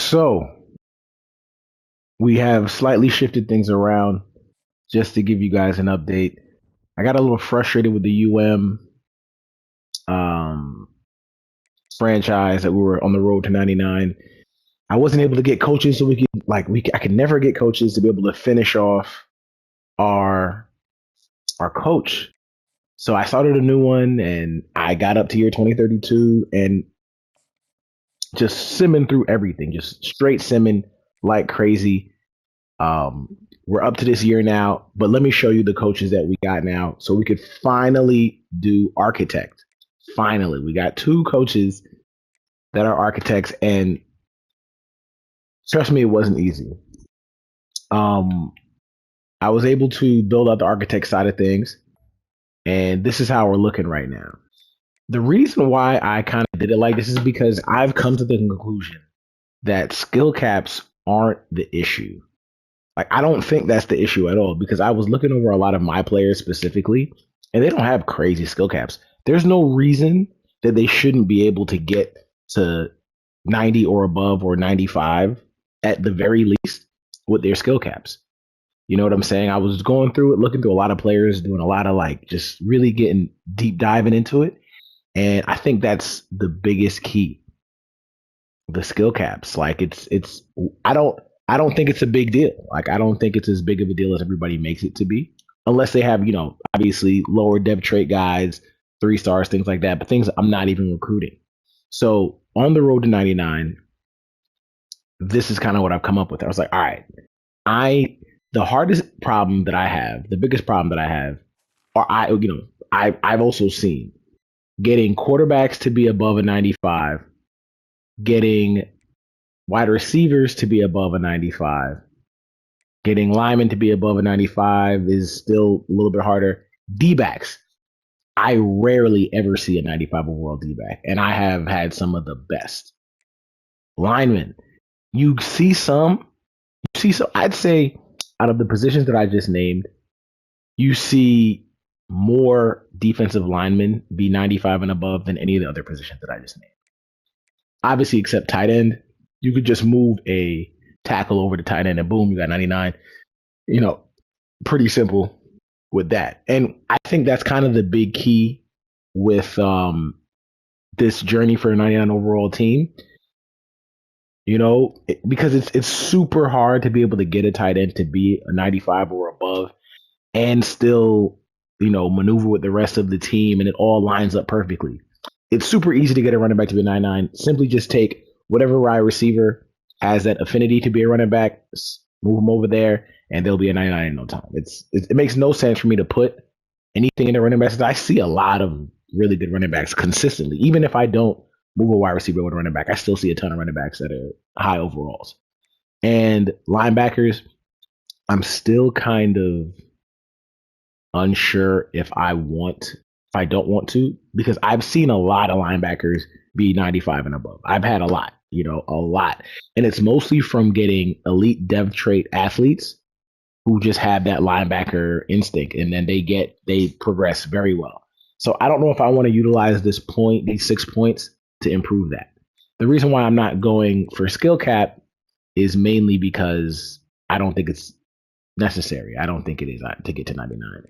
So we have slightly shifted things around just to give you guys an update. I got a little frustrated with the um, franchise that we were on the road to 99. I wasn't able to get coaches, so I could never get coaches to be able to finish off our our coach. So I started a new one, and I got up to year 2032, and just simming through everything, just straight simming like crazy. We're up to this year now, but let me show you the coaches that we got now so we could finally do architect. Finally, we got two coaches that are architects, and trust me, it wasn't easy. Um, I was able to build out the architect side of things, and this is how we're looking right now. The reason why I kind of did it like this is because I've come to the conclusion that skill caps aren't the issue. Like, I don't think that's the issue at all because I was looking over a lot of my players specifically, and they don't have crazy skill caps. There's no reason that they shouldn't be able to get to 90 or above or 95 at the very least with their skill caps. You know what I'm saying? I was going through it, looking through a lot of players, doing a lot of like just really getting deep diving into it. And I think that's the biggest key, the skill caps. Like it's I don't I don't think it's a big deal. Like I don't think it's as big of a deal as everybody makes it to be. Unless they have, obviously lower depth trait guys, 3 stars, things like that, but things I'm not even recruiting. So on the road to 99, this is kind of what I've come up with. I was like, all right, I the hardest problem that I have, the biggest problem that I have, or I've also seen getting quarterbacks to be above a 95, getting wide receivers to be above a 95, getting linemen to be above a 95 is still a little bit harder. D backs, I rarely ever see a 95 overall D back, and I have had some of the best linemen. You see some, I'd say out of the positions that I just named, you see more defensive linemen be 95 and above than any of the other positions that I just named. Obviously, except tight end, you could just move a tackle over to tight end and boom, you got 99. You know, pretty simple with that. And I think that's kind of the big key with this journey for a 99 overall team. Because it's super hard to be able to get a tight end to be a 95 or above and still, maneuver with the rest of the team and it all lines up perfectly. It's super easy to get a running back to be a 99. Simply just take whatever wide receiver has that affinity to be a running back, move them over there, and they'll be a 99 in no time. It makes no sense for me to put anything in the running backs. I see a lot of really good running backs consistently. Even if I don't move a wide receiver with a running back, I still see a ton of running backs that are high overalls. And linebackers, I'm still kind of unsure if I don't want to, because I've seen a lot of linebackers be 95 and above. I've had a lot, a lot. And it's mostly from getting elite depth trait athletes who just have that linebacker instinct and then they progress very well. So I don't know if I want to utilize these 6 points to improve that. The reason why I'm not going for skill cap is mainly because I don't think it's necessary. I don't think it is to get to 99.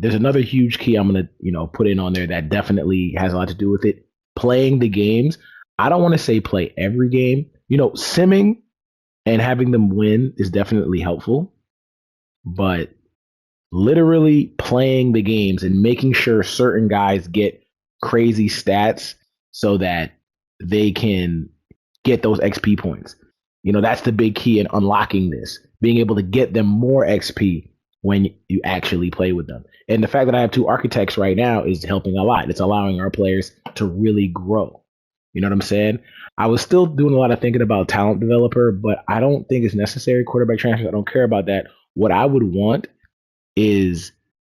There's another huge key I'm gonna, put in on there that definitely has a lot to do with it. Playing the games. I don't want to say play every game. Simming and having them win is definitely helpful, but literally playing the games and making sure certain guys get crazy stats so that they can get those XP points. That's the big key in unlocking this, being able to get them more XP when you actually play with them. And the fact that I have two architects right now is helping a lot. It's allowing our players to really grow. You know what I'm saying? I was still doing a lot of thinking about talent developer, but I don't think it's necessary. Quarterback transfers, I don't care about that. What I would want is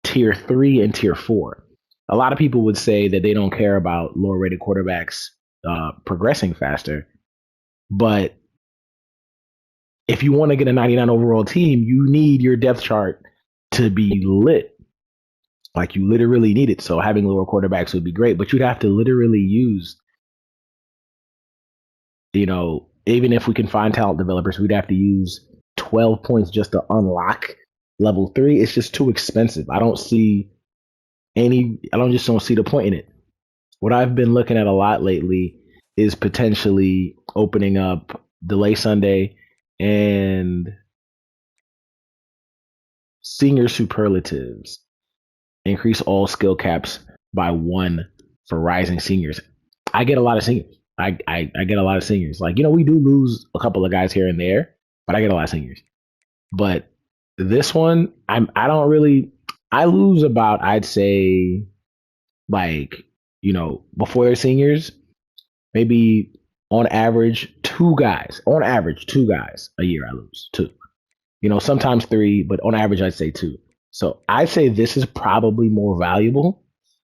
tier 3 and tier 4. A lot of people would say that they don't care about lower rated quarterbacks progressing faster. But if you want to get a 99 overall team, you need your depth chart to be lit. Like, you literally need it. So having lower quarterbacks would be great, but you'd have to literally use, even if we can find talent developers, we'd have to use 12 points just to unlock level 3. It's just too expensive. I don't see the point in it. What I've been looking at a lot lately is potentially opening up Delay Sunday and senior superlatives. Increase all skill caps by 1 for rising seniors. I get a lot of seniors. I get a lot of seniors. Like, we do lose a couple of guys here and there, but I get a lot of seniors. But this one, I don't really I lose about, I'd say, like, before they're seniors, maybe on average two guys a year. I lose two. Sometimes three, but on average I'd say two. So I'd say this is probably more valuable.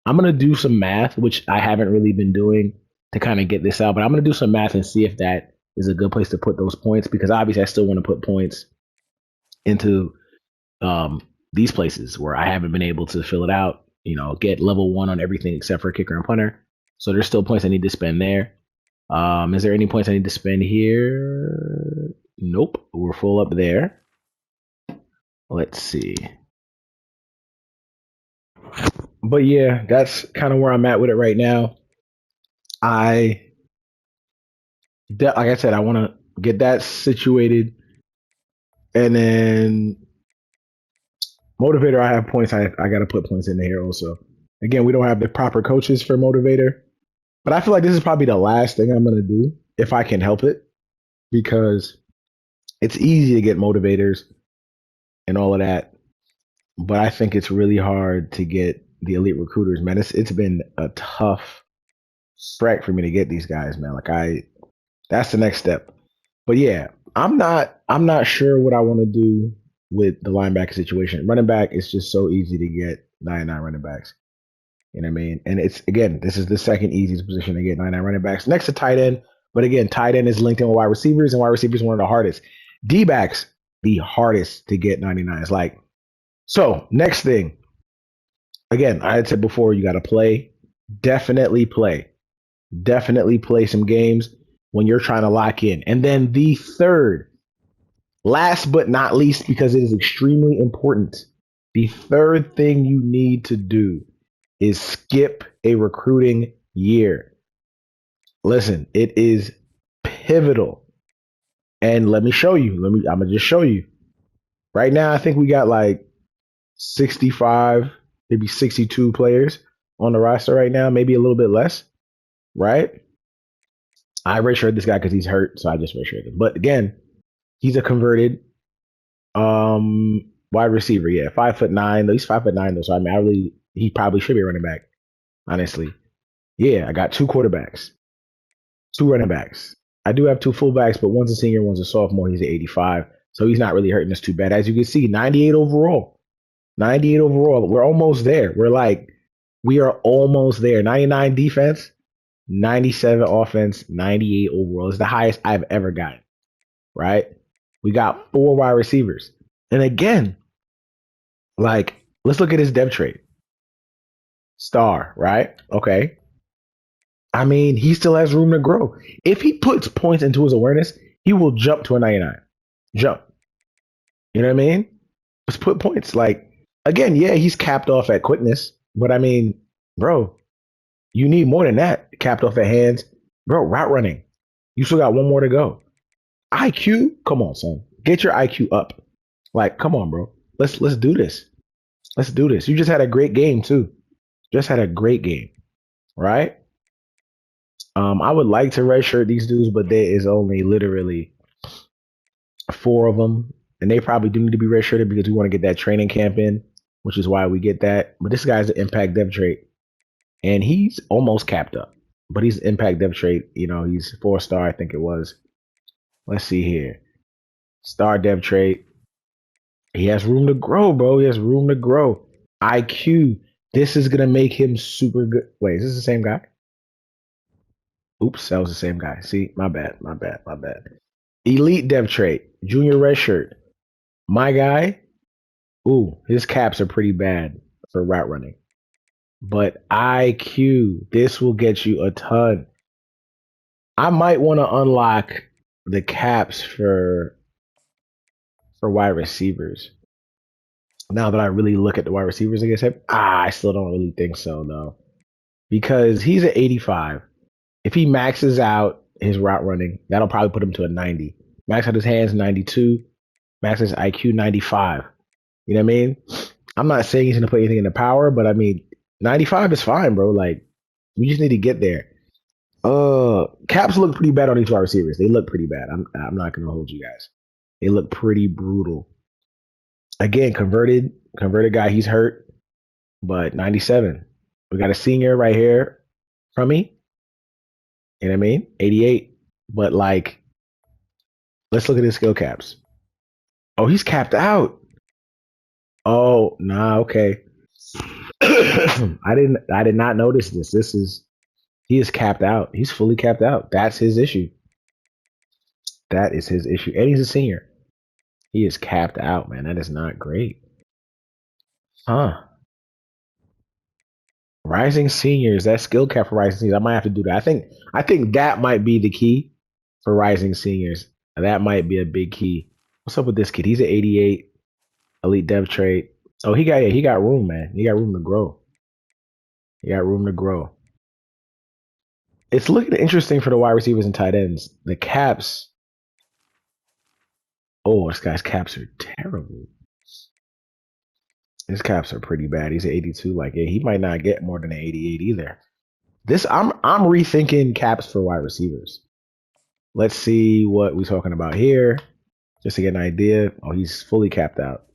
I'm gonna do some math, which I haven't really been doing to kind of get this out, but I'm gonna do some math and see if that is a good place to put those points, because obviously I still want to put points into um, these places where I haven't been able to fill it out. Get level 1 on everything except for kicker and punter. So there's still points I need to spend there. Is there any points I need to spend here? Nope, we're full up there. Let's see. But yeah, that's kind of where I'm at with it right now. Like I said, I want to get that situated, and then motivator. I have points. I got to put points in there also. Again, we don't have the proper coaches for motivator, but I feel like this is probably the last thing I'm gonna do if I can help it, because it's easy to get motivators and all of that, but I think it's really hard to get the elite recruiters, man. It's been a tough strike for me to get these guys, man. That's the next step. But yeah, I'm not sure what I want to do with the linebacker situation. Running back is just so easy to get 99 running backs. You know what I mean? And this is the second easiest position to get 99 running backs next to tight end. But again, tight end is linked in with wide receivers, and wide receivers is one of the hardest. D backs, the hardest to get 99. It's like, so next thing, again, I had said before, you got to play. Definitely play. Definitely play some games when you're trying to lock in. And then the third, last but not least, because it is extremely important, the third thing you need to do is skip a recruiting year. Listen, it is pivotal. And let me show you. I'm gonna just show you. Right now, I think we got like 65, maybe 62 players on the roster right now, maybe a little bit less, right? I redshirted this guy because he's hurt, so I just redshirted him. But again, he's a converted wide receiver. Yeah, 5'9". He's 5'9" though, so I mean, he probably should be a running back. Honestly, yeah, I got two quarterbacks, two running backs. I do have two fullbacks, but one's a senior, one's a sophomore. He's at 85, so he's not really hurting us too bad. As you can see, 98 overall. 98 overall. We're almost there. We are almost there. 99 defense, 97 offense, 98 overall. It's the highest I've ever gotten, right? We got 4 wide receivers. And again, like, let's look at his depth trait. Star, right? Okay. I mean, he still has room to grow. If he puts points into his awareness, he will jump to a 99. Jump. You know what I mean? Let's put points. Like, again, yeah, he's capped off at quickness, but I mean, bro, you need more than that. Capped off at hands. Bro, route running. You still got one more to go. IQ? Come on, son. Get your IQ up. Like, come on, bro. Let's do this. Let's do this. You just had a great game too. Just had a great game, right? I would like to redshirt these dudes, but there is only literally 4 of them, and they probably do need to be redshirted because we want to get that training camp in, which is why we get that. But this guy's an impact depth trait, and he's almost capped up, but he's impact depth trait. He's 4-star, I think it was. Let's see here, star depth trait. He has room to grow, bro. He has room to grow. IQ. This is gonna make him super good. Wait, is this the same guy? Oops, that was the same guy. See, my bad, my bad, my bad. Elite depth trait, junior red shirt. My guy, ooh, his caps are pretty bad for route running. But IQ, this will get you a ton. I might want to unlock the caps for wide receivers. Now that I really look at the wide receivers against him, I still don't really think so though, because he's at 85. If he maxes out his route running, that'll probably put him to a 90. Max out his hands 92. Max his IQ 95. You know what I mean? I'm not saying he's gonna put anything in the power, but I mean 95 is fine, bro. Like we just need to get there. Caps look pretty bad on these wide receivers. They look pretty bad. I'm not gonna hold you guys. They look pretty brutal. Again, converted guy. He's hurt, but 97. We got a senior right here from me. You know what I mean? 88. But like, let's look at his skill caps. Oh, he's capped out. Oh, nah, okay. I did not notice this. He is capped out. He's fully capped out. That's his issue. That is his issue. And he's a senior. He is capped out, man. That is not great. Huh. Rising seniors, that skill cap for rising seniors. I might have to do that. I think that might be the key for rising seniors. That might be a big key. What's up with this kid? He's an 88 elite dev trait. Oh, he got room, man. He got room to grow. He got room to grow. It's looking interesting for the wide receivers and tight ends. The caps. Oh, this guy's caps are terrible. His caps are pretty bad. He's an 82. Like, yeah, he might not get more than an 88 either. I'm rethinking caps for wide receivers. Let's see what we're talking about here, just to get an idea. Oh, he's fully capped out,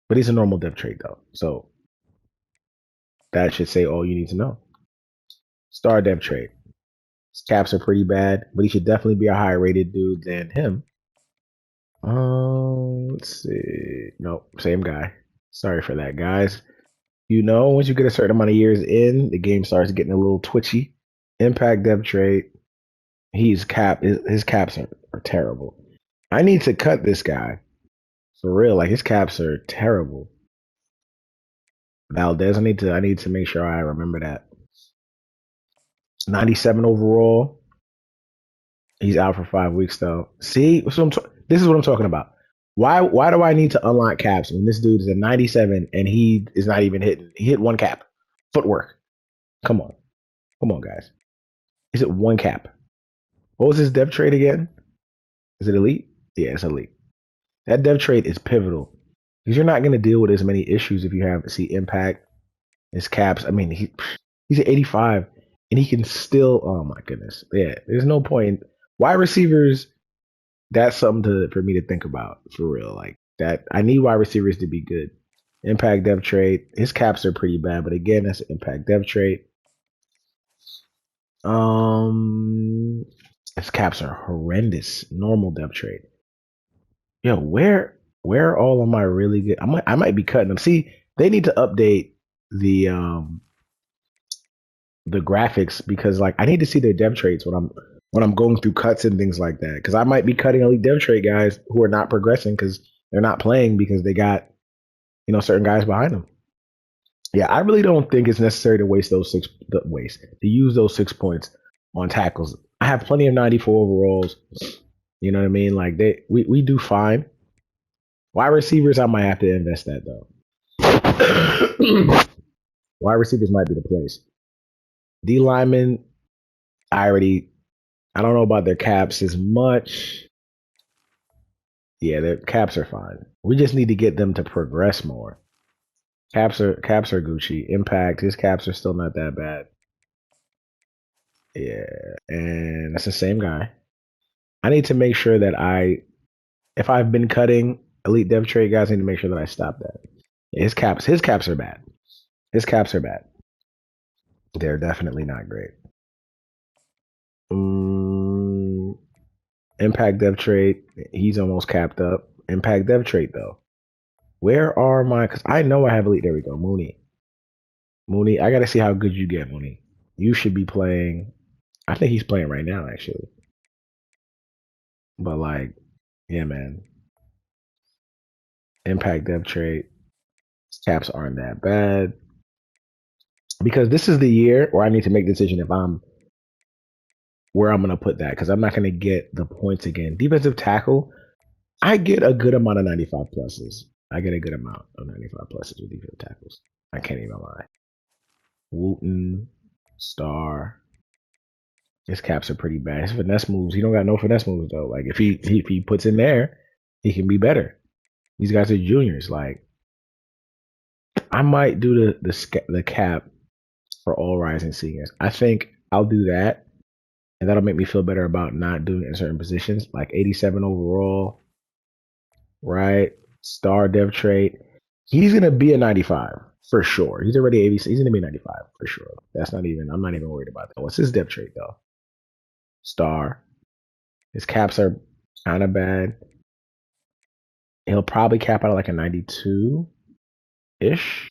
but he's a normal dev trait though, so that should say all you need to know. Star dev trait. His caps are pretty bad, but he should definitely be a higher rated dude than him. Let's see. Nope, same guy. Sorry for that, guys. You know, once you get a certain amount of years in, the game starts getting a little twitchy. Impact dev trait. He's capped. His caps are terrible. I need to cut this guy for real. Like his caps are terrible. Valdez. I need to make sure I remember that. 97 overall. He's out for 5 weeks though. See, this is what I'm talking about. Why do I need to unlock caps when this dude is a 97 and he is not even hitting? He hit one cap. Footwork. Come on. Come on, guys. Is it one cap? What was his dev trait again? Is it elite? Yeah, it's elite. That dev trait is pivotal because you're not going to deal with as many issues if you have see impact, his caps. I mean, he's at 85 and he can still. Oh my goodness, yeah. There's no point. Wide receivers. That's something for me to think about for real. Like that, I need wide receivers to be good. Impact dev trait. His caps are pretty bad, but again, that's an impact dev trait. His caps are horrendous. Normal dev trait. Yo, where all am I really good? I might be cutting them. See, they need to update the graphics because like I need to see their dev traits when I'm going through cuts and things like that. Because I might be cutting elite dev trait guys who are not progressing because they're not playing because they got certain guys behind them. Yeah, I really don't think it's necessary to to use those 6 points on tackles. I have plenty of 94 overalls. You know what I mean? Like we do fine. Wide receivers, I might have to invest that though. Wide receivers might be the place. D linemen, I don't know about their caps as much. Yeah, their caps are fine. We just need to get them to progress more. Caps are Gucci. Impact, his caps are still not that bad. Yeah, and that's the same guy. I need to make sure that if I've been cutting elite dev trait guys, I need to make sure that I stop that. Yeah, his caps are bad. His caps are bad. They're definitely not great. Impact dev trait, he's almost capped up. Impact dev trait though. Where are my? Because I know I have elite. There we go. Mooney, I got to see how good you get, Mooney. You should be playing. I think he's playing right now, actually. But like, yeah, man. Impact dev trait. Caps aren't that bad. Because this is the year where I need to make a decision if I'm where I'm gonna put that because I'm not gonna get the points again. Defensive tackle, I get a good amount of 95 pluses. I get a good amount of 95 pluses with defensive tackles. I can't even lie. Wooten, Star. His caps are pretty bad. His finesse moves, he don't got no finesse moves though. Like if he puts in there, he can be better. These guys are juniors. Like I might do the cap for all rising seniors. I think I'll do that, and that'll make me feel better about not doing it in certain positions. Like 87 overall, right? Star dev trait. He's gonna be a 95 for sure. He's already 80. He's gonna be 95 for sure. That's not even. I'm not even worried about that. What's his dev trait though? Star. His caps are kind of bad. He'll probably cap out like a 92 ish.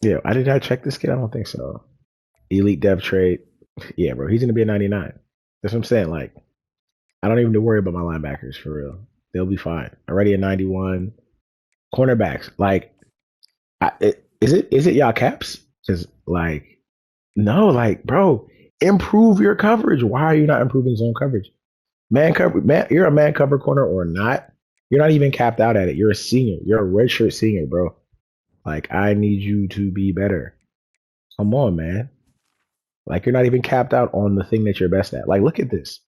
Yeah, I did I check this kid? I don't think so. Elite dev trait. Yeah, bro, he's gonna be a 99. That's what I'm saying. Like, I don't even have to worry about my linebackers for real. They'll be fine. Already a 91. Cornerbacks, like, is it y'all caps? Because like, no, like, bro, improve your coverage. Why are you not improving zone coverage? Man cover, man, you're a man cover corner or not. You're not even capped out at it. You're a senior. You're a redshirt senior, bro. Like, I need you to be better. Come on, man. Like, you're not even capped out on the thing that you're best at. Like, look at this.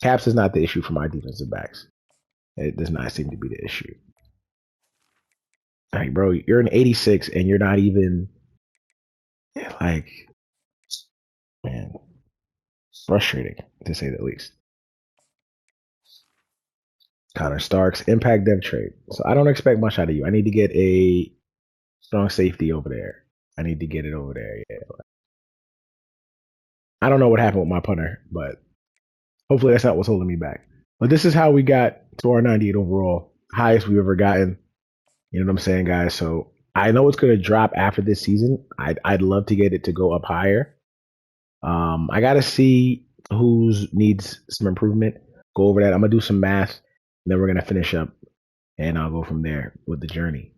Caps is not the issue for my defensive backs. It does not seem to be the issue. Like, bro, you're an 86 and you're not even like, man, frustrating to say the least. Connor Starks, impact dev trade. So I don't expect much out of you. I need to get a strong safety over there. I need to get it over there. Yeah. I don't know what happened with my punter, but hopefully that's not what's holding me back. But this is how we got to our 98 overall, highest we've ever gotten. You know what I'm saying, guys? So I know it's going to drop after this season. I'd love to get it to go up higher. I got to see who's needs some improvement. Go over that. I'm gonna do some math, and then we're gonna finish up, and I'll go from there with the journey.